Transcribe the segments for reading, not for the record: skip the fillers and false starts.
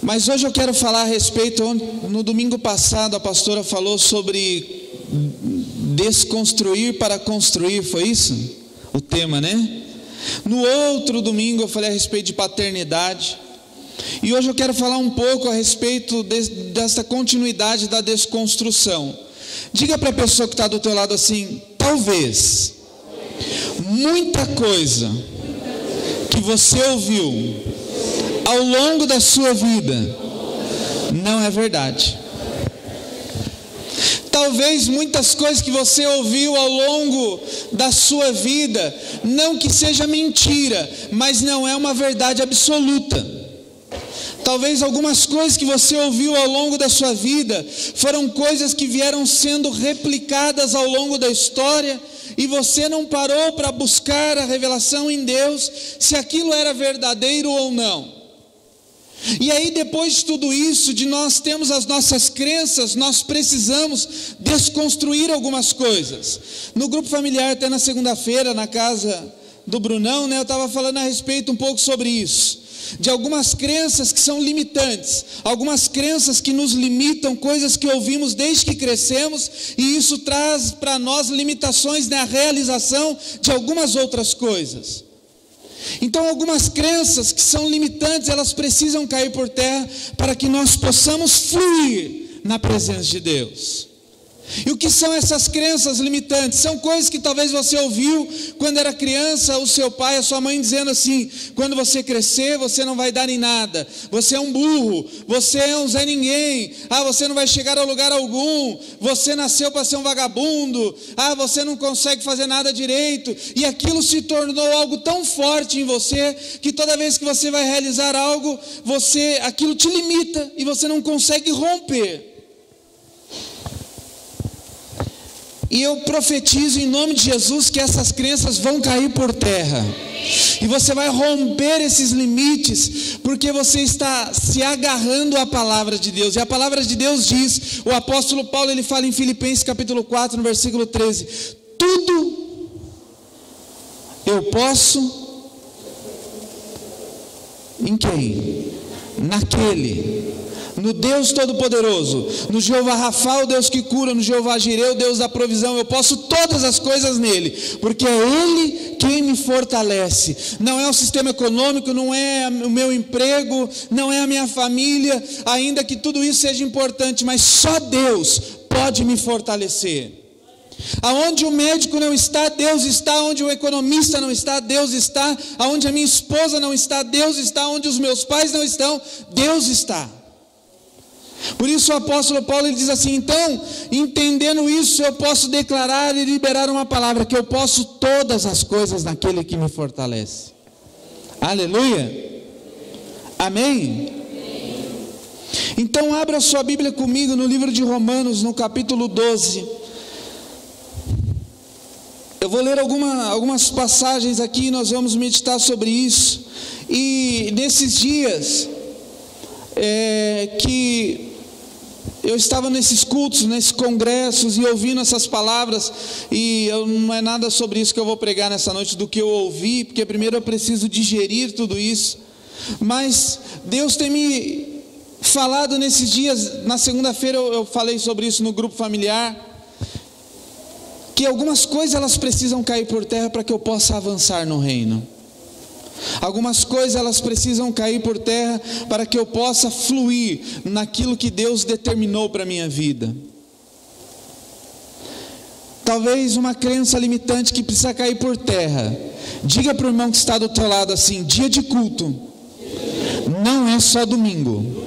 Mas hoje eu quero falar a respeito, no domingo passado a pastora falou sobre desconstruir para construir, foi isso? O tema, né? No outro domingo eu falei a respeito de paternidade. E hoje eu quero falar um pouco a respeito dessa continuidade da desconstrução. Diga para a pessoa que está do teu lado assim: talvez muita coisa que você ouviu ao longo da sua vida não é verdade. Talvez muitas coisas que você ouviu ao longo da sua vida, não que seja mentira, mas não é uma verdade absoluta. Talvez algumas coisas que você ouviu ao longo da sua vida foram coisas que vieram sendo replicadas ao longo da história, e você não parou para buscar a revelação em Deus, se aquilo era verdadeiro ou não. E aí, depois de tudo isso, de nós termos as nossas crenças, nós precisamos desconstruir algumas coisas. No grupo familiar, até na segunda-feira, na casa do Brunão, eu estava falando a respeito um pouco sobre isso, de algumas crenças que são limitantes, algumas crenças que nos limitam, coisas que ouvimos desde que crescemos, e isso traz para nós limitações na realização de algumas outras coisas. Então, algumas crenças que são limitantes, elas precisam cair por terra para que nós possamos fluir na presença de Deus. E o que são essas crenças limitantes? São coisas que talvez você ouviu quando era criança, o seu pai, a sua mãe dizendo assim: quando você crescer, você não vai dar em nada, você é um burro, você é um Zé Ninguém, você não vai chegar a lugar algum, você nasceu para ser um vagabundo, você não consegue fazer nada direito. E aquilo se tornou algo tão forte em você, que toda vez que você vai realizar algo, aquilo te limita, e você não consegue romper. E eu profetizo em nome de Jesus que essas crenças vão cair por terra. E você vai romper esses limites, porque você está se agarrando à palavra de Deus. E a palavra de Deus diz, o apóstolo Paulo, ele fala em Filipenses capítulo 4, no versículo 13: tudo eu posso em quem? No Deus Todo-Poderoso, no Jeová Rafa, o Deus que cura, no Jeová Jireh, o Deus da provisão. Eu posso todas as coisas nele, porque é Ele quem me fortalece. Não é o sistema econômico, não é o meu emprego, não é a minha família, ainda que tudo isso seja importante, mas só Deus pode me fortalecer. Aonde o médico não está, Deus está. Onde o economista não está, Deus está. Aonde a minha esposa não está, Deus está. Onde os meus pais não estão, Deus está. Por isso o apóstolo Paulo, ele diz assim: então, entendendo isso, eu posso declarar e liberar uma palavra, que eu posso todas as coisas naquele que me fortalece. Aleluia. Amém? Então abra sua Bíblia comigo no livro de Romanos, no capítulo 12. Eu vou ler algumas passagens aqui e nós vamos meditar sobre isso. E nesses dias que eu estava nesses cultos, nesses congressos, e ouvindo essas palavras, e não é nada sobre isso que eu vou pregar nessa noite, do que eu ouvi, porque primeiro eu preciso digerir tudo isso. Mas Deus tem me falado nesses dias. Na segunda-feira eu falei sobre isso no grupo familiar, que algumas coisas elas precisam cair por terra para que eu possa avançar no reino. Algumas coisas elas precisam cair por terra para que eu possa fluir naquilo que Deus determinou para a minha vida. Talvez uma crença limitante que precisa cair por terra. Diga para o irmão que está do teu lado assim: dia de culto não é só domingo.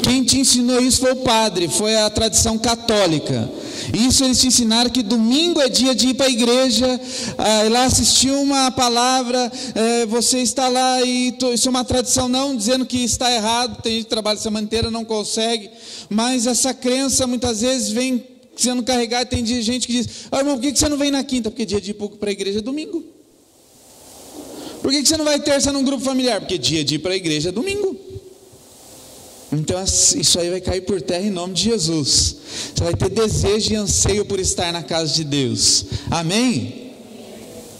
Quem te ensinou isso foi o padre, foi a tradição católica. Isso eles te ensinaram, que domingo é dia de ir para a igreja, ir lá assistir uma palavra, você está lá, e isso é uma tradição, não dizendo que está errado, tem gente que trabalha a semana inteira, não consegue, mas essa crença muitas vezes vem sendo carregada. Tem gente que diz: irmão, por que você não vem na quinta? Porque dia de ir para a igreja é domingo. Por que você não vai terça num grupo familiar? Porque dia de ir para a igreja é domingo. Então isso aí vai cair por terra em nome de Jesus. Você vai ter desejo e anseio por estar na casa de Deus. Amém?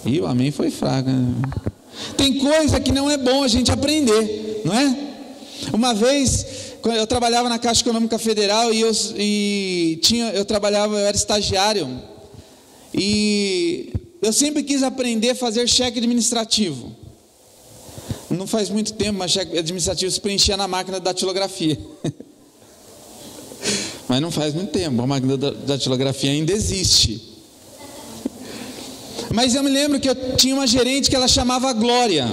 E o amém foi fraco, né? Tem coisa que não é bom a gente aprender, não é? Uma vez, eu trabalhava na Caixa Econômica Federal eu era estagiário, e eu sempre quis aprender a fazer cheque administrativo. Não faz muito tempo, mas cheque administrativo se preenchia na máquina da datilografia. Mas não faz muito tempo, a máquina da datilografia ainda existe. Mas eu me lembro que eu tinha uma gerente que ela chamava Glória.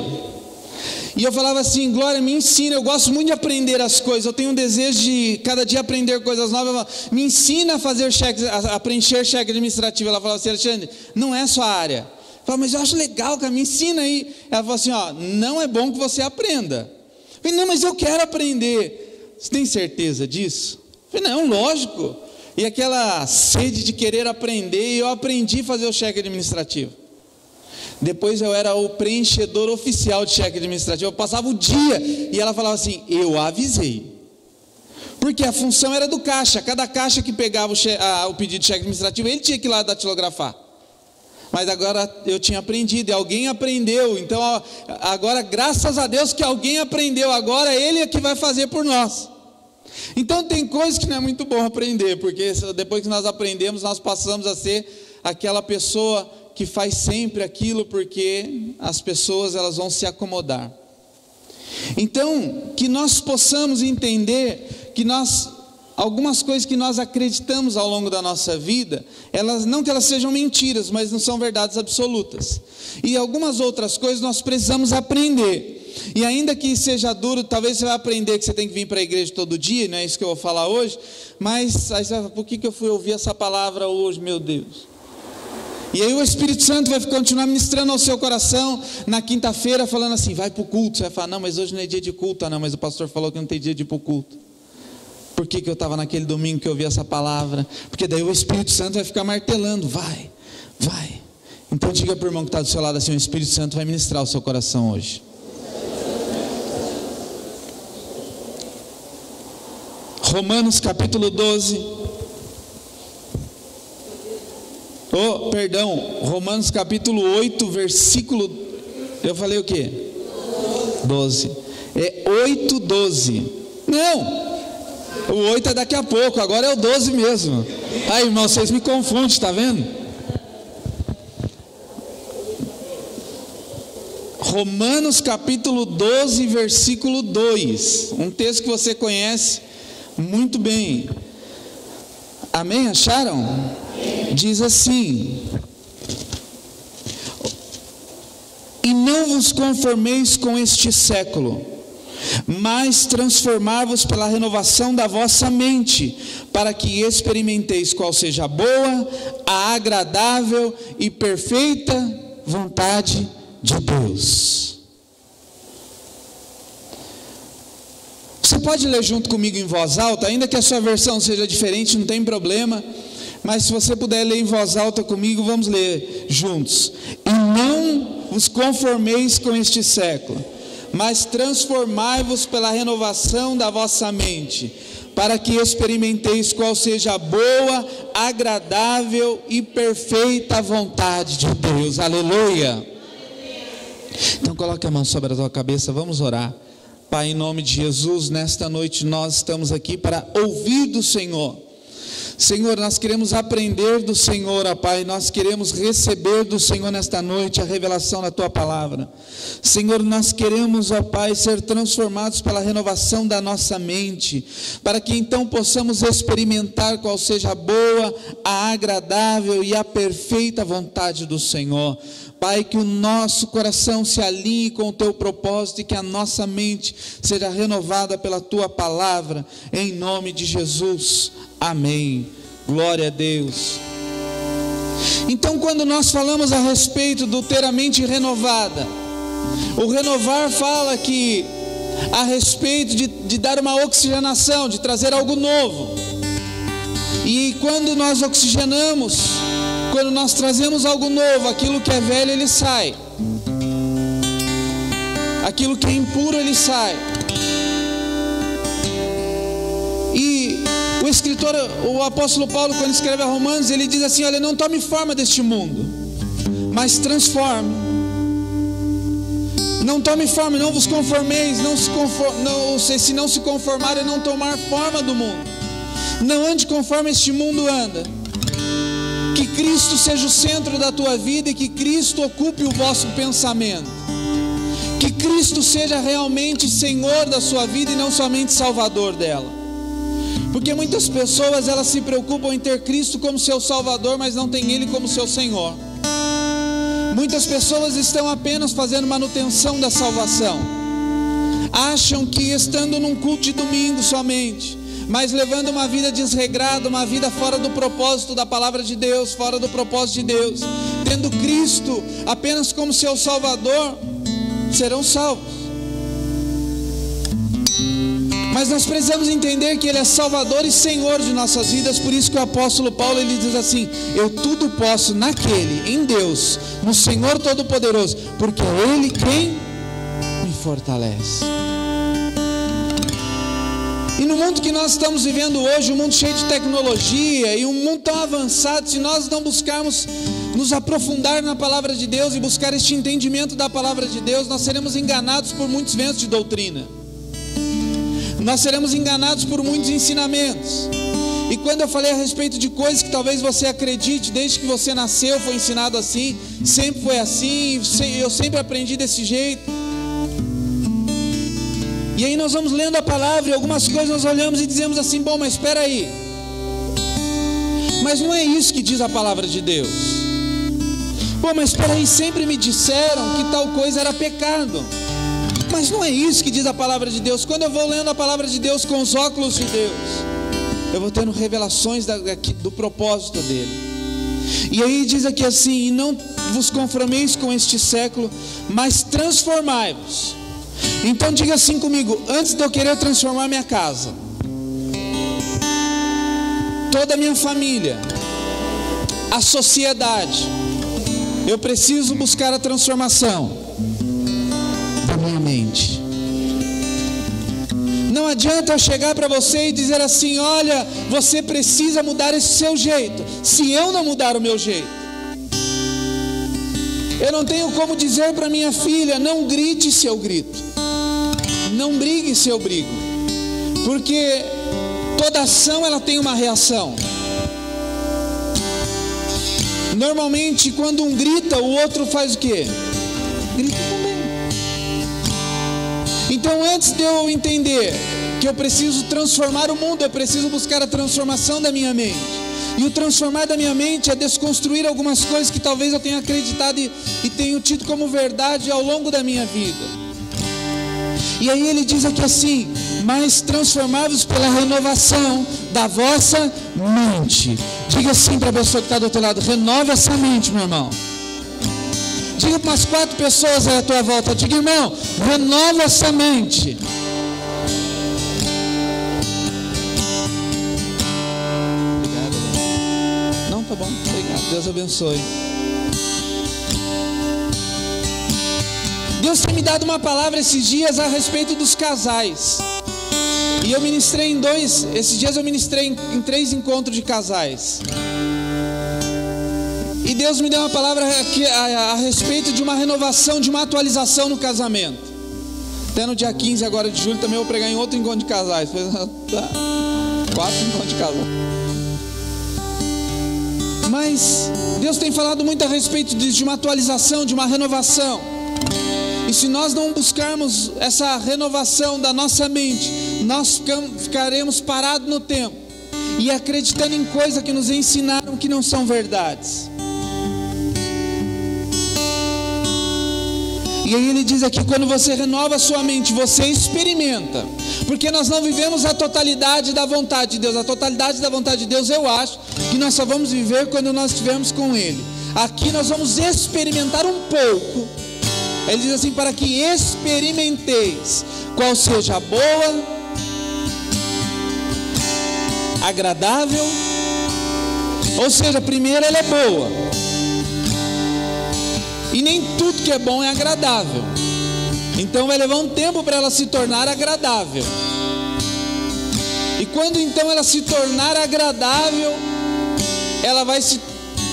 E eu falava assim: Glória, me ensina, eu gosto muito de aprender as coisas, eu tenho um desejo de cada dia aprender coisas novas. Me ensina a fazer cheques, a preencher cheque administrativo. Ela falava assim: Alexandre, não é sua área. Eu falava: mas eu acho legal, cara, me ensina aí. Ela falou assim: não é bom que você aprenda. Eu falei: não, mas eu quero aprender. Você tem certeza disso? Eu falei: não, lógico. E aquela sede de querer aprender, e eu aprendi a fazer o cheque administrativo. Depois eu era o preenchedor oficial de cheque administrativo. Eu passava o dia e ela falava assim: eu avisei. Porque a função era do caixa. Cada caixa que pegava o pedido de cheque administrativo, ele tinha que ir lá datilografar. Mas agora eu tinha aprendido e alguém aprendeu. Então agora, graças a Deus que alguém aprendeu. Agora ele é que vai fazer por nós. Então tem coisas que não é muito bom aprender, porque depois que nós aprendemos, nós passamos a ser aquela pessoa que faz sempre aquilo, porque as pessoas elas vão se acomodar. Então, que nós possamos entender que algumas coisas que nós acreditamos ao longo da nossa vida, não que elas sejam mentiras, mas não são verdades absolutas. E algumas outras coisas nós precisamos aprender. E ainda que seja duro, talvez você vai aprender que você tem que vir para a igreja todo dia, não é isso que eu vou falar hoje, mas aí você vai falar: por que eu fui ouvir essa palavra hoje, meu Deus? E aí o Espírito Santo vai continuar ministrando ao seu coração na quinta-feira, falando assim: vai para o culto. Você vai falar: não, mas hoje não é dia de culto. Não, mas o pastor falou que não tem dia de ir para o culto. Por que eu estava naquele domingo que eu ouvi essa palavra? Porque daí o Espírito Santo vai ficar martelando: vai. Então diga para o irmão que está do seu lado assim: o Espírito Santo vai ministrar o seu coração hoje. Romanos capítulo 12. Romanos capítulo 8, versículo... Eu falei o quê? 12. É 8, 12. Não! O 8 é daqui a pouco, agora é o 12 mesmo. Aí, irmão, vocês me confundem, está vendo? Romanos capítulo 12, versículo 2. Um texto que você conhece muito bem. Amém? Acharam? Diz assim: e não vos conformeis com este século, mas transformai-vos pela renovação da vossa mente, para que experimenteis qual seja a boa, a agradável e perfeita vontade de Deus. Você pode ler junto comigo em voz alta, ainda que a sua versão seja diferente, não tem problema. Mas se você puder ler em voz alta comigo, vamos ler juntos. E não vos conformeis com este século, mas transformai-vos pela renovação da vossa mente, para que experimenteis qual seja a boa, agradável e perfeita vontade de Deus. Aleluia! Então coloque a mão sobre a tua cabeça, vamos orar. Pai, em nome de Jesus, nesta noite nós estamos aqui para ouvir do Senhor. Senhor, nós queremos aprender do Senhor, ó Pai, nós queremos receber do Senhor nesta noite a revelação da Tua Palavra. Senhor, nós queremos, ó Pai, ser transformados pela renovação da nossa mente, para que então possamos experimentar qual seja a boa, a agradável e a perfeita vontade do Senhor. Pai, que o nosso coração se alinhe com o Teu propósito e que a nossa mente seja renovada pela Tua Palavra, em nome de Jesus. Amém. Glória a Deus. Então, quando nós falamos a respeito do ter a mente renovada, o renovar fala que a respeito de dar uma oxigenação, de trazer algo novo. E quando nós oxigenamos, quando nós trazemos algo novo, aquilo que é velho ele sai, aquilo que é impuro ele sai. E o escritor, o apóstolo Paulo, quando escreve a Romanos, ele diz assim: olha, não tome forma deste mundo, mas transforme. Não tome forma, não vos conformeis, se não se conformarem, não tomar forma do mundo. Não ande conforme este mundo anda. Que Cristo seja o centro da tua vida e que Cristo ocupe o vosso pensamento. Que Cristo seja realmente Senhor da sua vida e não somente Salvador dela. Porque muitas pessoas, elas se preocupam em ter Cristo como seu Salvador, mas não tem Ele como seu Senhor. Muitas pessoas estão apenas fazendo manutenção da salvação. Acham que estando num culto de domingo somente, mas levando uma vida desregrada, uma vida fora do propósito da palavra de Deus, fora do propósito de Deus, tendo Cristo apenas como seu Salvador, serão salvos. Mas nós precisamos entender que Ele é Salvador e Senhor de nossas vidas. Por isso que o apóstolo Paulo, ele diz assim: eu tudo posso naquele, em Deus, no Senhor Todo-Poderoso, porque é Ele quem me fortalece. E no mundo que nós estamos vivendo hoje, um mundo cheio de tecnologia e um mundo tão avançado, se nós não buscarmos nos aprofundar na palavra de Deus e buscar este entendimento da palavra de Deus, nós seremos enganados por muitos ventos de doutrina. Nós seremos enganados por muitos ensinamentos. E quando eu falei a respeito de coisas que talvez você acredite, desde que você nasceu foi ensinado assim, sempre foi assim, eu sempre aprendi desse jeito. E aí nós vamos lendo a palavra e algumas coisas nós olhamos e dizemos assim: bom, mas espera aí, mas não é isso que diz a palavra de Deus. Bom, mas espera aí, sempre me disseram que tal coisa era pecado. Mas não é isso que diz a palavra de Deus. Quando eu vou lendo a palavra de Deus com os óculos de Deus, eu vou tendo revelações do propósito dele. E aí diz aqui assim: e não vos conformeis com este século, mas transformai-vos. Então diga assim comigo: antes de eu querer transformar minha casa, toda a minha família, a sociedade, eu preciso buscar a transformação da minha mente. Não adianta eu chegar para você e dizer assim: olha, você precisa mudar esse seu jeito, se eu não mudar o meu jeito. Eu não tenho como dizer para minha filha: não grite se eu grito, não brigue se eu brigo, porque toda ação ela tem uma reação. Normalmente quando um grita, o outro faz o quê? Grita também. Então, antes de eu entender que eu preciso transformar o mundo, eu preciso buscar a transformação da minha mente. E o transformar da minha mente é desconstruir algumas coisas que talvez eu tenha acreditado e tenho tido como verdade ao longo da minha vida. E aí ele diz aqui assim: mas transformai-vos pela renovação da vossa mente. Diga assim para a pessoa que está do outro lado: renove essa mente, meu irmão. Diga para umas 4 pessoas aí à tua volta: diga, irmão, renova essa mente. Obrigado. Não, tá bom, obrigado, Deus abençoe. Deus tem me dado uma palavra esses dias a respeito dos casais. E eu ministrei esses dias eu ministrei em 3 encontros de casais. E Deus me deu uma palavra aqui a respeito de uma renovação, de uma atualização no casamento. Até no dia 15 agora de julho também eu vou pregar em outro encontro de casais. 4 encontros de casais. Mas Deus tem falado muito a respeito de uma atualização, de uma renovação. E se nós não buscarmos essa renovação da nossa mente, nós ficaremos parados no tempo e acreditando em coisas que nos ensinaram que não são verdades. E aí ele diz aqui: quando você renova a sua mente, você experimenta. Porque nós não vivemos a totalidade da vontade de Deus. A totalidade da vontade de Deus, eu acho que nós só vamos viver quando nós estivermos com Ele. Aqui nós vamos experimentar um pouco. Ele diz assim: para que experimenteis qual seja a boa, agradável. Ou seja, primeiro ela é boa. E nem tudo que é bom é agradável. Então vai levar um tempo para ela se tornar agradável. E quando então ela se tornar agradável,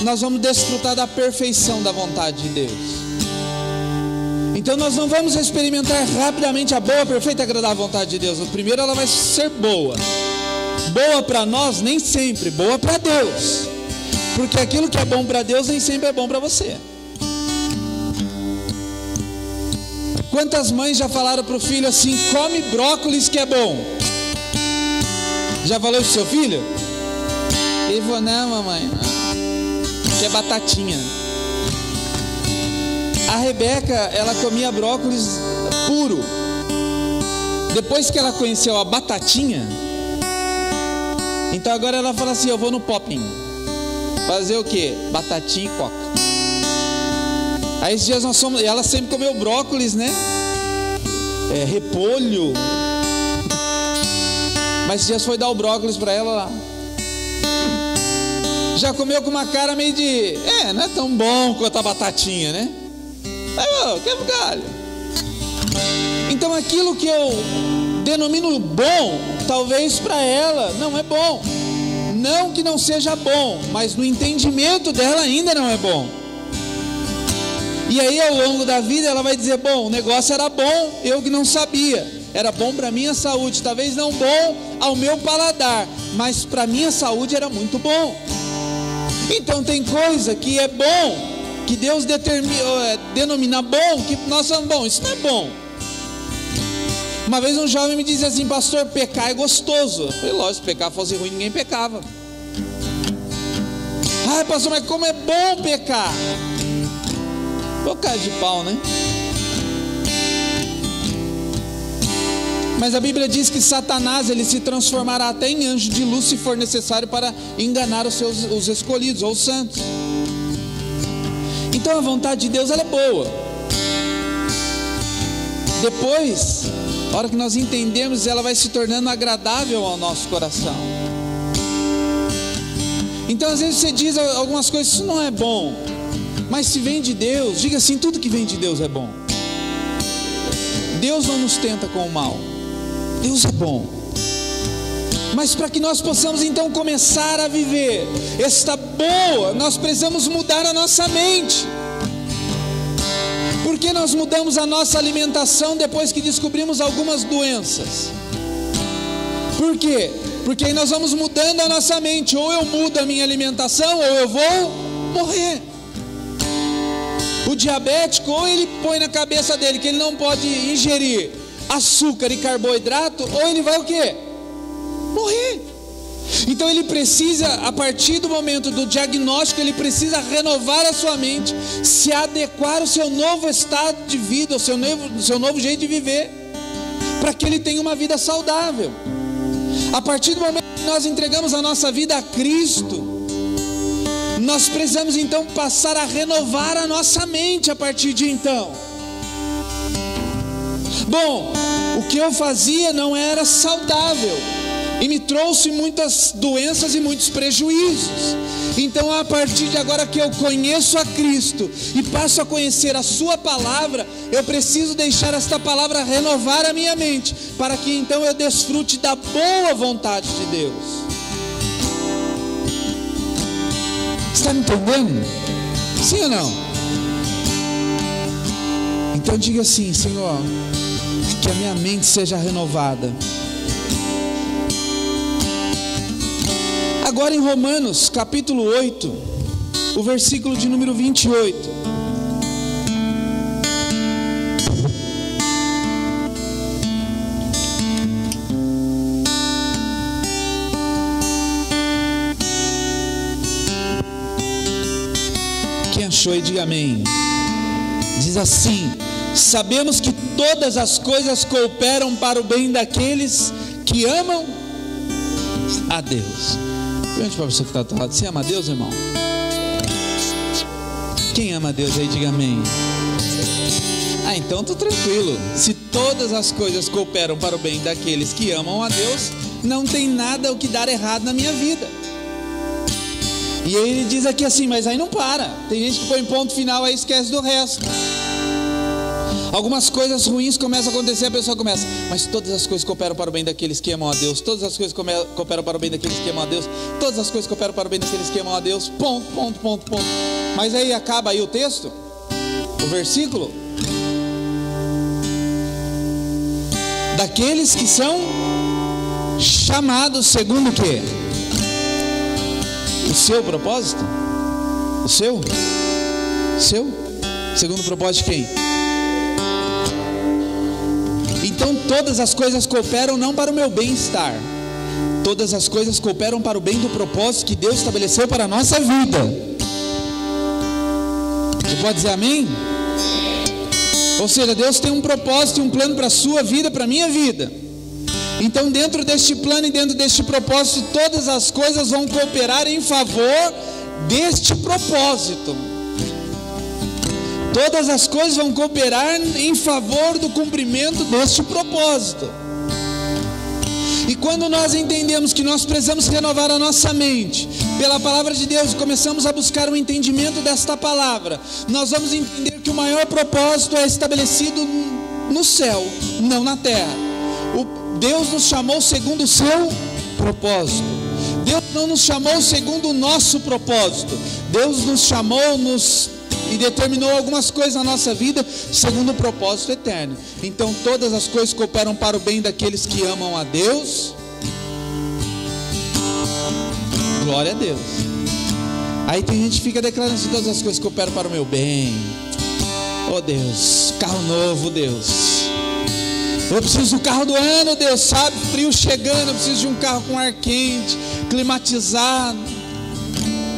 nós vamos desfrutar da perfeição da vontade de Deus. Então nós não vamos experimentar rapidamente a boa, perfeita e agradável vontade de Deus. Primeiro ela vai ser boa. Boa para nós nem sempre, boa para Deus. Porque aquilo que é bom para Deus nem sempre é bom para você. Quantas mães já falaram para o filho assim: come brócolis que é bom? Já falou para o seu filho? Ele falou: não, mamãe, não, que é batatinha. A Rebeca, ela comia brócolis puro. Depois que ela conheceu a batatinha, então agora ela fala assim: eu vou no popping. Fazer o quê? Batatinha e coca. Aí esses dias nós fomos, e ela sempre comeu brócolis, né? Repolho. Mas esses dias foi dar o brócolis para ela lá. Já comeu com uma cara meio de: não é tão bom quanto a batatinha, né? Aí, quebra o galho. Então aquilo que eu denomino bom, talvez para ela não é bom. Não que não seja bom, mas no entendimento dela ainda não é bom. E aí ao longo da vida ela vai dizer: bom, o negócio era bom, eu que não sabia. Era bom para minha saúde, talvez não bom ao meu paladar, mas para minha saúde era muito bom. Então tem coisa que é bom, que Deus denomina bom, que nós falamos: bom, isso não é bom. Uma vez um jovem me disse assim: pastor, pecar é gostoso. Eu falei: lógico, se pecar fosse ruim, ninguém pecava. Ah, pastor, mas como é bom pecar? Boca de pau, né? Mas a Bíblia diz que Satanás, ele se transformará até em anjo de luz se for necessário para enganar os escolhidos ou os santos. Então a vontade de Deus, ela é boa. Depois, a hora que nós entendemos, ela vai se tornando agradável ao nosso coração. Então às vezes você diz algumas coisas: isso não é bom. Mas se vem de Deus, diga assim: tudo que vem de Deus é bom. Deus não nos tenta com o mal. Deus é bom. Mas para que nós possamos então começar a viver esta boa, nós precisamos mudar a nossa mente. Por que nós mudamos a nossa alimentação depois que descobrimos algumas doenças? Por quê? Porque aí nós vamos mudando a nossa mente. Ou eu mudo a minha alimentação, ou eu vou morrer. O diabético, ou ele põe na cabeça dele que ele não pode ingerir açúcar e carboidrato, ou ele vai o quê? Morrer. Então ele precisa, a partir do momento do diagnóstico, ele precisa renovar a sua mente, se adequar ao seu novo estado de vida, ao seu novo jeito de viver, para que ele tenha uma vida saudável. A partir do momento que nós entregamos a nossa vida a Cristo, nós precisamos então passar a renovar a nossa mente a partir de então. Bom, o que eu fazia não era saudável e me trouxe muitas doenças e muitos prejuízos. Então a partir de agora que eu conheço a Cristo e passo a conhecer a sua palavra, eu preciso deixar esta palavra renovar a minha mente, para que então eu desfrute da boa vontade de Deus. Está me entendendo? Sim ou não? Então diga assim: Senhor, que a minha mente seja renovada. Agora em Romanos capítulo 8, o versículo de número 28. Quem achou aí, diga amém. Diz assim: sabemos que todas as coisas cooperam para o bem daqueles que amam a Deus. Pergunte para a pessoa que está do lado: você ama a Deus, irmão? Quem ama a Deus aí, diga amém. Ah, então estou tranquilo. Se todas as coisas cooperam para o bem daqueles que amam a Deus, não tem nada o que dar errado na minha vida. E aí ele diz aqui assim: mas aí não para. Tem gente que põe ponto final aí e esquece do resto. Algumas coisas ruins começam a acontecer, a pessoa começa: mas todas as coisas cooperam para o bem daqueles que amam a Deus. Todas as coisas cooperam para o bem daqueles que amam a Deus. Todas as coisas cooperam para o bem daqueles que amam a Deus. Ponto, ponto, ponto, ponto. Mas aí acaba aí o texto, o versículo. daqueles que são chamados segundo o quê? O seu propósito? O seu? Segundo o propósito de quem? Então todas as coisas cooperam não para o meu bem-estar, todas as coisas cooperam para o bem do propósito que Deus estabeleceu para a nossa vida. Você pode dizer amém? Ou seja, Deus tem um propósito e um plano para a sua vida, para a minha vida. Então dentro deste plano e dentro deste propósito, todas as coisas vão cooperar em favor deste propósito. Todas as coisas vão cooperar em favor do cumprimento deste propósito. E quando nós entendemos que nós precisamos renovar a nossa mente pela palavra de Deus e começamos a buscar o entendimento desta palavra, nós vamos entender que o maior propósito é estabelecido no céu, não na terra. Deus nos chamou segundo o seu propósito. Deus não nos chamou segundo o nosso propósito. Deus nos chamou e determinou algumas coisas na nossa vida segundo o propósito eterno. Então todas as coisas cooperam para o bem daqueles que amam a Deus. Glória a Deus. Aí tem gente que fica declarando assim: todas as coisas cooperam para o meu bem. Oh Deus, carro novo, Deus, eu preciso do carro do ano, Deus, sabe, frio chegando, eu preciso de um carro com ar quente, climatizado,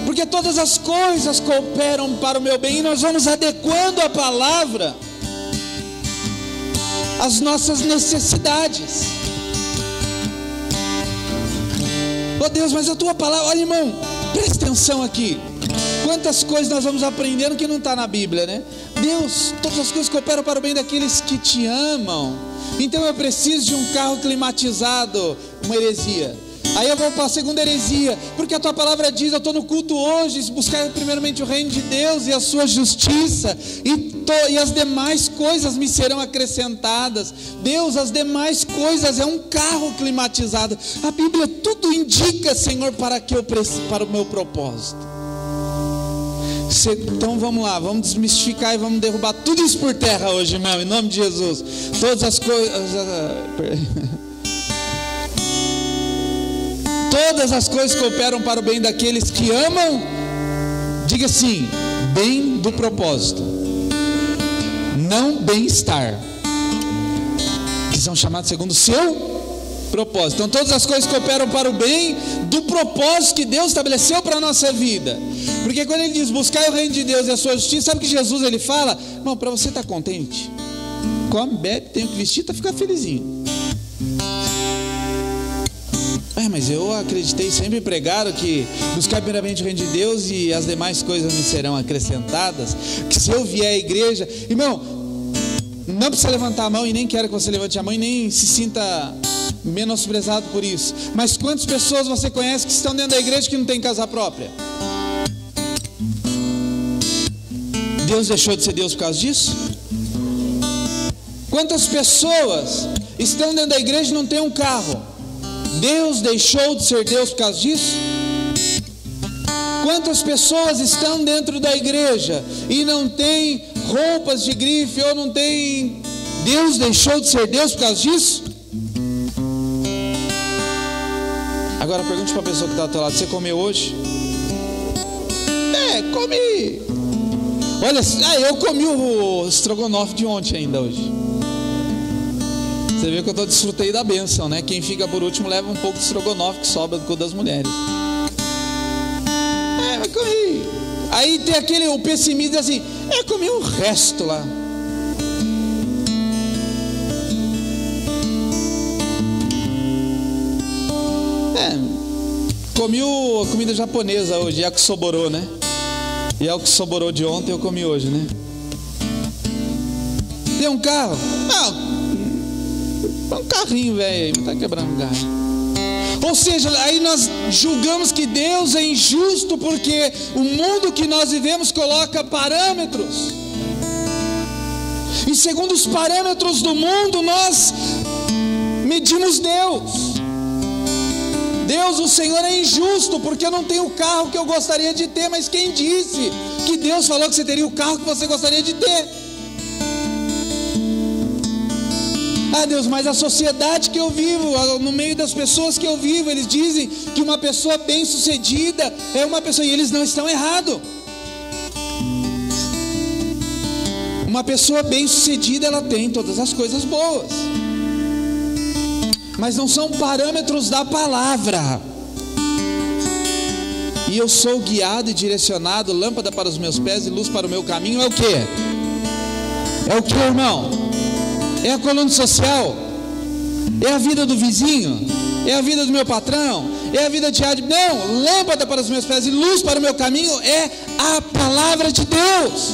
porque todas as coisas cooperam para o meu bem. E nós vamos adequando a palavra às nossas necessidades. Oh Deus, mas a tua palavra, olha irmão, presta atenção aqui. Quantas coisas nós vamos aprendendo que não está na Bíblia, né? Deus, todas as coisas cooperam para o bem daqueles que te amam. Então eu preciso de um carro climatizado, uma heresia. Aí eu vou para a segunda heresia, porque a tua palavra diz: eu estou no culto hoje, buscar primeiramente o reino de Deus e a sua justiça, e as demais coisas me serão acrescentadas. Deus, as demais coisas é um carro climatizado. A Bíblia tudo indica, Senhor, para o meu propósito. Então vamos lá, vamos desmistificar e vamos derrubar tudo isso por terra hoje, irmão, em nome de Jesus. Todas as coisas, todas as coisas cooperam para o bem daqueles que amam. Diga assim: bem do propósito, não bem-estar, que são chamados segundo o seu propósito. Então todas as coisas cooperam para o bem do propósito que Deus estabeleceu para a nossa vida. Porque quando ele diz buscar o reino de Deus e a sua justiça, sabe o que Jesus ele fala? Irmão, para você estar contente, come, bebe, tem o que vestir, para ficar felizinho. Mas eu acreditei, sempre pregaram que buscar primeiramente o reino de Deus e as demais coisas me serão acrescentadas. Que se eu vier à igreja, irmão, não precisa levantar a mão, e nem quero que você levante a mão e nem se sinta menosprezado por isso. Mas quantas pessoas você conhece que estão dentro da igreja que não tem casa própria? Deus deixou de ser Deus por causa disso? Quantas pessoas estão dentro da igreja e não tem um carro? Deus deixou de ser Deus por causa disso? Quantas pessoas estão dentro da igreja e não tem roupas de grife ou não tem... Deus deixou de ser Deus por causa disso? Agora pergunte para a pessoa que está ao teu lado: você comeu hoje? Comi. Olha, eu comi o estrogonofe de ontem ainda hoje. Você vê que eu desfrutei da bênção, né? Quem fica por último leva um pouco de estrogonofe que sobra do cu das mulheres. Mas comi. Aí tem o pessimista assim: comi o resto lá. Comi a comida japonesa hoje, yakisoborô, né? E é o que sobrou de ontem eu comi hoje, né? Tem um carro? Não, um carrinho, velho, não tá quebrando o carro. Ou seja, aí nós julgamos que Deus é injusto porque o mundo que nós vivemos coloca parâmetros. E segundo os parâmetros do mundo nós medimos Deus. Deus, o Senhor é injusto porque eu não tenho o carro que eu gostaria de ter. Mas quem disse que Deus falou que você teria o carro que você gostaria de ter? Ah, Deus, mas a sociedade que eu vivo, no meio das pessoas que eu vivo, eles dizem que uma pessoa bem-sucedida é uma pessoa, e eles não estão errados. Uma pessoa bem-sucedida, ela tem todas as coisas boas, mas não são parâmetros da palavra. E eu sou guiado e direcionado, lâmpada para os meus pés e luz para o meu caminho. É o quê? É o que, irmão? É a coluna social? É a vida do vizinho? É a vida do meu patrão? É a vida diária? Não, lâmpada para os meus pés e luz para o meu caminho é a palavra de Deus.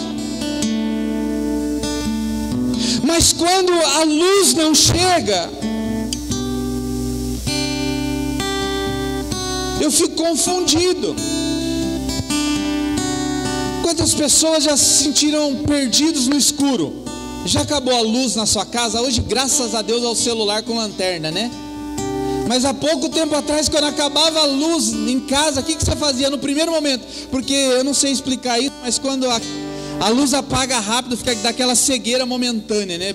Mas quando a luz não chega, eu fico confundido. Quantas pessoas já se sentiram perdidos no escuro? Já acabou a luz na sua casa? Hoje, graças a Deus, é o celular com lanterna, né? Mas há pouco tempo atrás, quando acabava a luz em casa, o que você fazia no primeiro momento? Porque eu não sei explicar isso, mas quando a luz apaga rápido, fica daquela cegueira momentânea, né?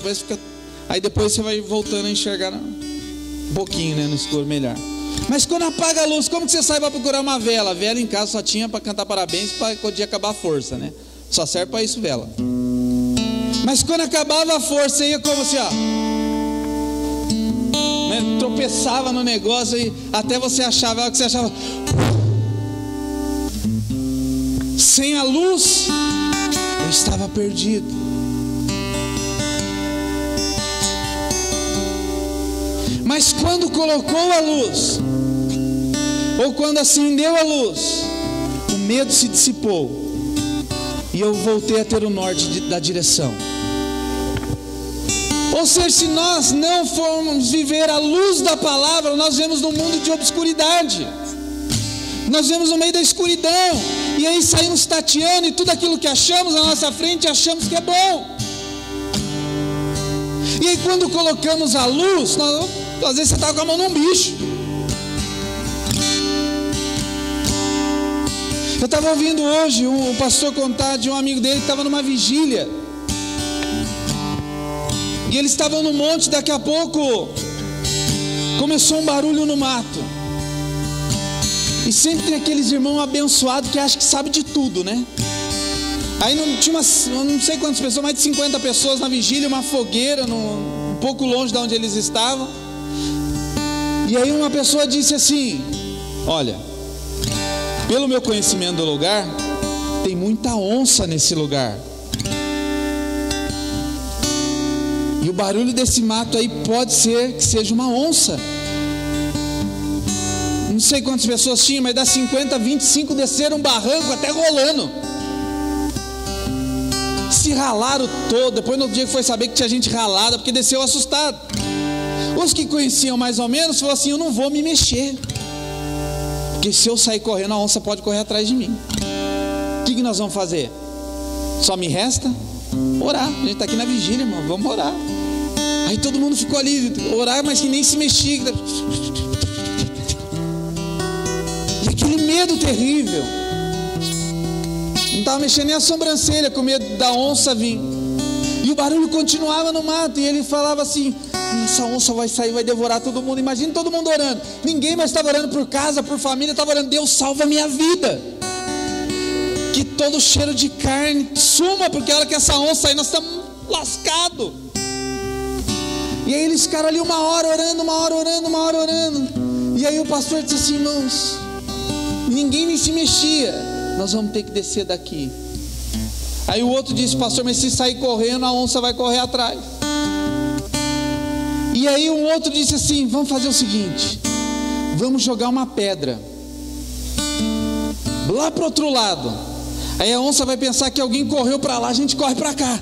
Aí depois você vai voltando a enxergar um pouquinho, né, no escuro melhor. Mas quando apaga a luz, como que você sai para procurar uma vela? A vela em casa só tinha para cantar parabéns para quando ia acabar a força, né? Só serve para isso vela. Mas quando acabava a força, você ia como assim, ó, né? Tropeçava no negócio e até você achava, que você achava. Sem a luz, eu estava perdido. Mas quando colocou a luz, ou quando acendeu a luz, o medo se dissipou e eu voltei a ter o norte da direção. Ou seja, se nós não formos viver a luz da palavra, nós vemos no mundo de obscuridade, nós vemos no meio da escuridão, e aí saímos tateando, e tudo aquilo que achamos à nossa frente, achamos que é bom. E aí quando colocamos a luz, às vezes você está com a mão num bicho. Eu estava ouvindo hoje um pastor contar de um amigo dele que estava numa vigília, e eles estavam no monte. Daqui a pouco começou um barulho no mato, e sempre tem aqueles irmãos abençoados que acham que sabe de tudo, né? Aí tinha não sei quantas pessoas, mais de 50 pessoas na vigília, uma fogueira um pouco longe de onde eles estavam. E aí uma pessoa disse assim: olha, pelo meu conhecimento do lugar, tem muita onça nesse lugar, e o barulho desse mato aí pode ser que seja uma onça. Não sei quantas pessoas tinham, mas das 50, 25 desceram um barranco até rolando, se ralaram todo. Depois no outro dia que foi saber que tinha gente ralada, porque desceu assustado. Os que conheciam mais ou menos falaram assim: eu não vou me mexer, porque se eu sair correndo, a onça pode correr atrás de mim. O que nós vamos fazer? Só me resta orar. A gente está aqui na vigília, irmão, vamos orar. Aí todo mundo ficou ali, orar, mas que nem se mexia. E aquele medo terrível. Não estava mexendo nem a sobrancelha, com medo da onça vir. E o barulho continuava no mato, e ele falava assim: essa onça vai sair, vai devorar todo mundo. Imagina todo mundo orando. Ninguém mais estava orando por casa, por família, estava orando: Deus, salva a minha vida, que todo cheiro de carne suma, porque a hora que essa onça sair, nós estamos lascados. E aí eles ficaram ali uma hora orando, uma hora orando, uma hora orando. E aí o pastor disse assim: irmãos, ninguém nem se mexia, nós vamos ter que descer daqui. Aí o outro disse: pastor, mas se sair correndo, a onça vai correr atrás. E aí um outro disse assim: vamos fazer o seguinte, vamos jogar uma pedra lá para o outro lado. Aí a onça vai pensar que alguém correu para lá, a gente corre para cá.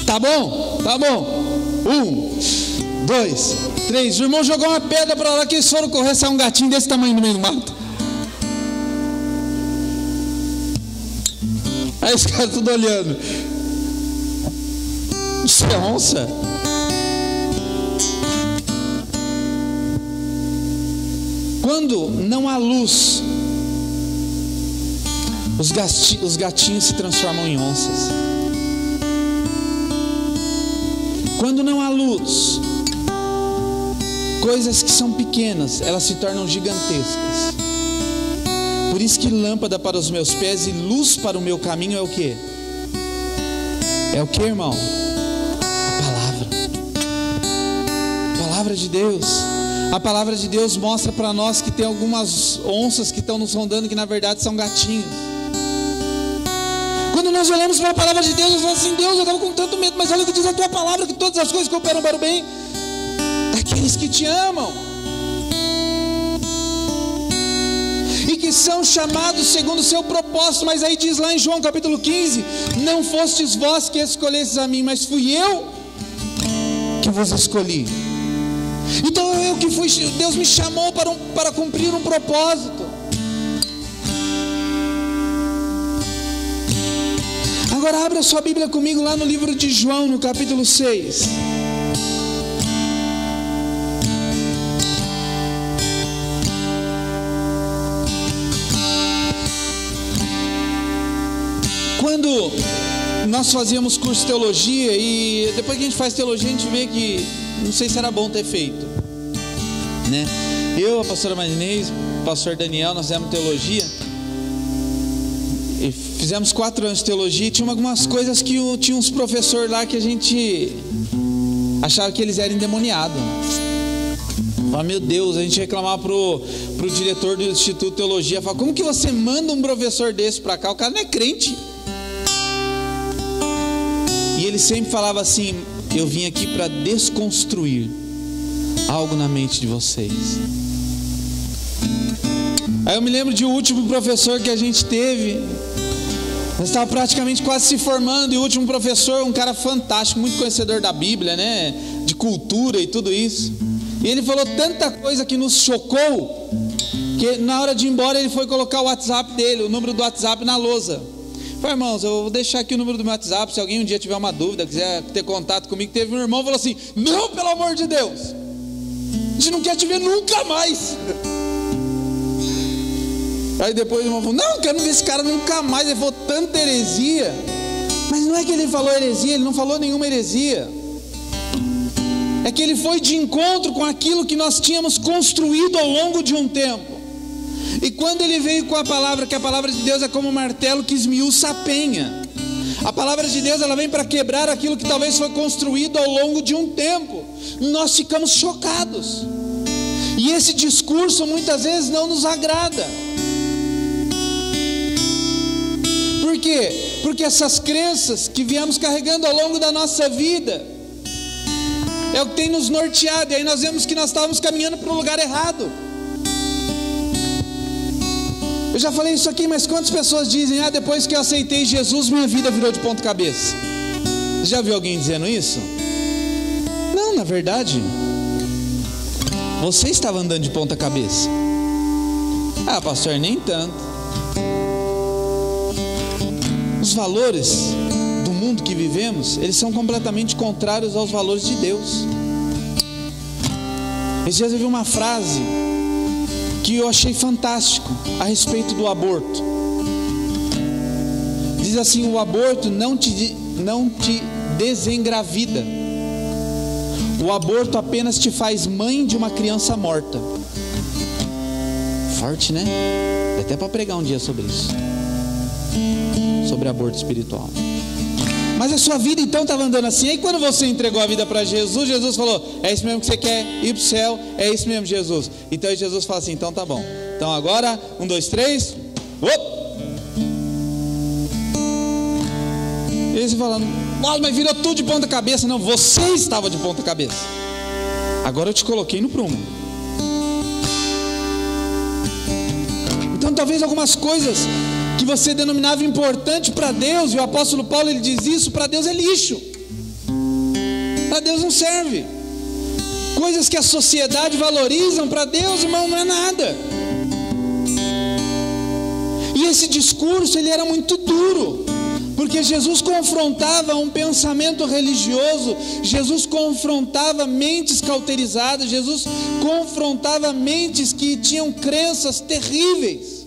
Tá bom? Tá bom. 1, 2, 3. O irmão jogou uma pedra para lá, que eles foram correr, saiu um gatinho desse tamanho no meio do mato. Aí os caras tudo olhando. Isso é onça? Quando não há luz, os gatinhos se transformam em onças. Quando não há luz, coisas que são pequenas, elas se tornam gigantescas. Por isso que lâmpada para os meus pés e luz para o meu caminho é o quê? É o que, irmão? A palavra. A palavra de Deus. A palavra de Deus mostra para nós que tem algumas onças que estão nos rondando, que na verdade são gatinhos. Quando nós olhamos para a palavra de Deus, eu falo assim: Deus, eu estava com tanto medo, mas olha o que diz a tua palavra, que todas as coisas cooperam para o bem daqueles que te amam e que são chamados segundo o seu propósito. Mas aí diz lá em João capítulo 15: não fostes vós que escolhestes a mim, mas fui eu que vos escolhi. Então eu que fui, Deus me chamou para cumprir um propósito. Agora abra sua Bíblia comigo lá no livro de João, no capítulo 6. Quando nós fazíamos curso de teologia, e depois que a gente faz teologia, a gente vê que não sei se era bom ter feito, né? Eu, a pastora Marinês, o pastor Daniel, nós fizemos teologia e fizemos 4 anos de teologia, e tinha algumas coisas que tinha uns professores lá que a gente achava que eles eram endemoniados. Falava, meu Deus, a gente reclamava pro diretor do Instituto de Teologia, falava, como que você manda um professor desse para cá? O cara não é crente. E ele sempre falava assim: eu vim aqui para desconstruir algo na mente de vocês. Aí eu me lembro de um último professor que a gente teve, nós estávamos praticamente quase se formando, e o último professor, um cara fantástico, muito conhecedor da Bíblia, né, de cultura e tudo isso, e ele falou tanta coisa que nos chocou, que na hora de ir embora ele foi colocar o WhatsApp dele, o número do WhatsApp na lousa. Falei, irmãos, eu vou deixar aqui o número do meu WhatsApp, se alguém um dia tiver uma dúvida, quiser ter contato comigo. Teve um irmão que falou assim: não, pelo amor de Deus, a gente não quer te ver nunca mais. Aí depois o irmão falou: não quero ver esse cara nunca mais. Ele falou tanta heresia. Mas não é que ele falou heresia, ele não falou nenhuma heresia, é que ele foi de encontro com aquilo que nós tínhamos construído ao longo de um tempo. E quando ele veio com a palavra, que a palavra de Deus é como um martelo que esmiuça a penha. A palavra de Deus, ela vem para quebrar aquilo que talvez foi construído ao longo de um tempo. Nós ficamos chocados. E esse discurso muitas vezes não nos agrada. Por quê? Porque essas crenças que viemos carregando ao longo da nossa vida é o que tem nos norteado. E aí nós vemos que nós estávamos caminhando para o lugar errado. Eu já falei isso aqui, mas quantas pessoas dizem: ah, depois que eu aceitei Jesus, minha vida virou de ponta cabeça? Já viu alguém dizendo isso? Não, na verdade, você estava andando de ponta cabeça. Ah, pastor, nem tanto. Os valores do mundo que vivemos, eles são completamente contrários aos valores de Deus. Esses dias eu vi uma frase que eu achei fantástico a respeito do aborto. Diz assim: o aborto não te desengravida. O aborto apenas te faz mãe de uma criança morta. Forte, né? Dá até para pregar um dia sobre isso, sobre aborto espiritual. Mas a sua vida então estava andando assim. Aí quando você entregou a vida para Jesus, Jesus falou: é isso mesmo que você quer? Ir para o céu? É isso mesmo, Jesus. Então aí Jesus fala assim: então tá bom. Então agora, 1, 2, 3. E eles falando: nossa, mas virou tudo de ponta cabeça. Não, você estava de ponta cabeça. Agora eu te coloquei no prumo. Então talvez algumas coisas que você denominava importante para Deus, e o apóstolo Paulo ele diz isso, para Deus é lixo, para Deus não serve. Coisas que a sociedade valorizam, para Deus, irmão, não é nada. E esse discurso ele era muito duro, porque Jesus confrontava um pensamento religioso, Jesus confrontava mentes cauterizadas, Jesus confrontava mentes que tinham crenças terríveis.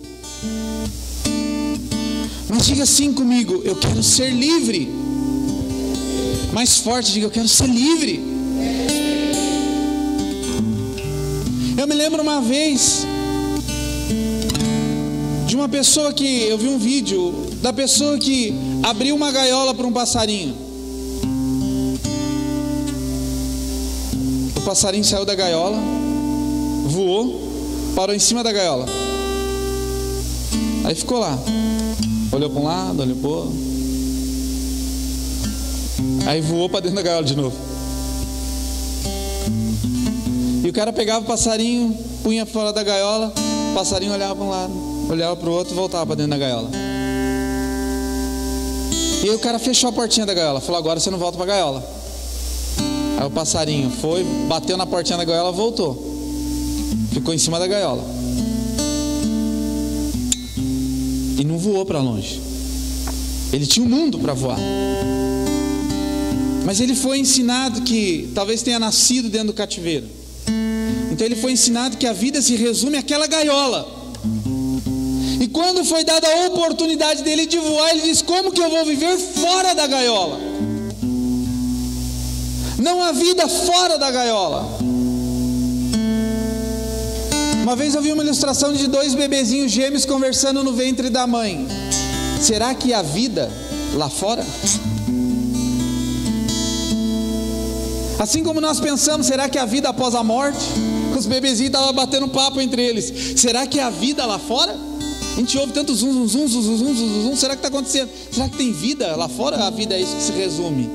Mas diga assim comigo: eu quero ser livre. Mais forte, diga: eu quero ser livre. Eu me lembro uma vez de uma pessoa que, eu vi um vídeo da pessoa que abriu uma gaiola para um passarinho. O passarinho saiu da gaiola, voou, parou em cima da gaiola. Aí ficou lá, olhou para um lado, olhou para o outro. Aí voou para dentro da gaiola de novo. E o cara pegava o passarinho, punha fora da gaiola, o passarinho olhava para um lado, olhava para o outro e voltava para dentro da gaiola. E aí o cara fechou a portinha da gaiola, falou: agora você não volta para a gaiola. Aí o passarinho foi, bateu na portinha da gaiola, voltou, ficou em cima da gaiola e não voou para longe. Ele tinha um mundo para voar, mas ele foi ensinado que talvez tenha nascido dentro do cativeiro. Então ele foi ensinado que a vida se resume àquela gaiola. E quando foi dada a oportunidade dele de voar, ele disse: como que eu vou viver fora da gaiola? Não há vida fora da gaiola. Uma vez eu vi uma ilustração de 2 bebezinhos gêmeos conversando no ventre da mãe. Será que há vida lá fora? Assim como nós pensamos, será que há vida após a morte? Os bebezinhos estavam batendo papo entre eles. Será que há vida lá fora? A gente ouve tanto zum, zum, zum, zum, zum, zum, zum. Será que está acontecendo? Será que tem vida lá fora? A vida é isso que se resume.